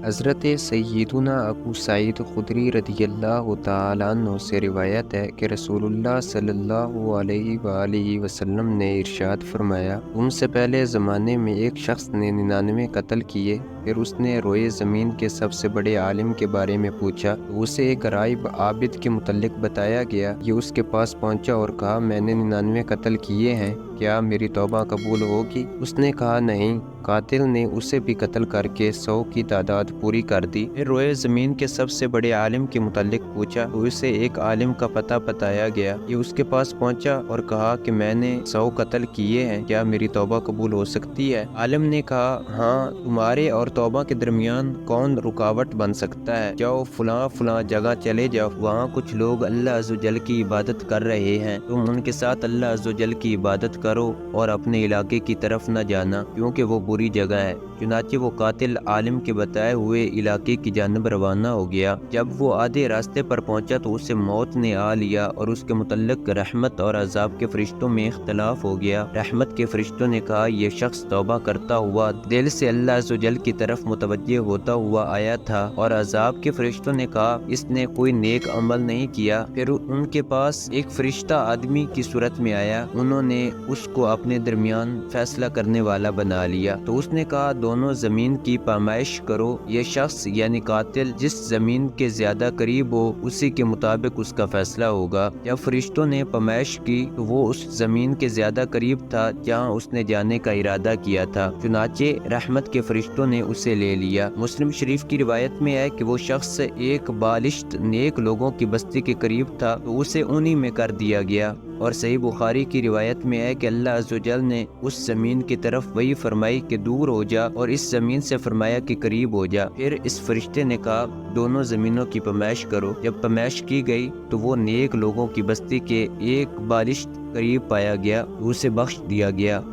حضرت سیدنا ابو سعید خدری رضی اللہ تعالیٰ عنہ سے روایت ہے کہ رسول اللہ صلی اللہ علیہ وآلہ وسلم نے ارشاد فرمایا، تم سے پہلے زمانے میں ایک شخص نے 99 قتل کیے، پھر اس نے روئے زمین کے سب سے بڑے عالم کے بارے میں پوچھا تو اسے ایک غائب عابد کے متعلق بتایا گیا۔ یہ اس کے پاس پہنچا اور کہا، میں نے 99 قتل کیے ہیں، کیا میری توبہ قبول ہوگی؟ اس نے کہا، نہیں۔ قاتل نے اسے بھی قتل کر کے 100 کی تعداد پوری کر دی۔ پھر روئے زمین کے سب سے بڑے عالم کے متعلق پوچھا تو اسے ایک عالم کا پتہ بتایا گیا۔ یہ اس کے پاس پہنچا اور کہا کہ میں نے 100 قتل کیے ہیں، کیا میری توبہ قبول ہو سکتی ہے؟ عالم نے کہا، ہاں، تمہارے اور توبہ کے درمیان کون رکاوٹ بن سکتا ہے؟ جاؤ فلاں جگہ چلے جاؤ، وہاں کچھ لوگ اللہ عز و جل کی عبادت کر رہے ہیں، تم ان کے ساتھ اللہ عز و جل کی عبادت کرو اور اپنے علاقے کی طرف نہ جانا، کیونکہ وہ بری جگہ ہے۔ چنانچہ وہ قاتل عالم کے بتائے ہوئے علاقے کی جانب روانہ ہو گیا۔ جب وہ آدھے راستے پر پہنچا تو اسے موت نے آ لیا اور اس کے متعلق رحمت اور عذاب کے فرشتوں میں اختلاف ہو گیا۔ رحمت کے فرشتوں نے کہا، یہ شخص توبہ کرتا ہوا دل سے اللہ عز و جل کی طرف متوجہ ہوتا ہوا آیا تھا، اور عذاب کے فرشتوں نے کہا، اس نے کوئی نیک عمل نہیں کیا۔ پھر ان کے پاس ایک فرشتہ آدمی کی صورت میں آیا، انہوں نے اس کو اپنے درمیان فیصلہ کرنے والا بنا لیا۔ تو اس نے کہا، دونوں زمین کی پیمائش کرو، یہ شخص یعنی قاتل جس زمین کے زیادہ قریب ہو اسی کے مطابق اس کا فیصلہ ہوگا۔ جب فرشتوں نے پیمائش کی تو وہ اس زمین کے زیادہ قریب تھا جہاں اس نے جانے کا ارادہ کیا تھا، چنانچہ رحمت کے فرشتوں نے اسے لے لیا۔ مسلم شریف کی روایت میں ہے کہ وہ شخص ایک بالشت نیک لوگوں کی بستی کے قریب تھا تو اسے انہی میں کر دیا گیا، اور صحیح بخاری کی روایت میں ہے کہ اللہ عز و جل نے اس زمین کی طرف وحی فرمائی کہ دور ہو جا، اور اس زمین سے فرمایا کہ قریب ہو جا۔ پھر اس فرشتے نے کہا، دونوں زمینوں کی پیمائش کرو۔ جب پیمائش کی گئی تو وہ نیک لوگوں کی بستی کے ایک بالشت قریب پایا گیا تو اسے بخش دیا گیا۔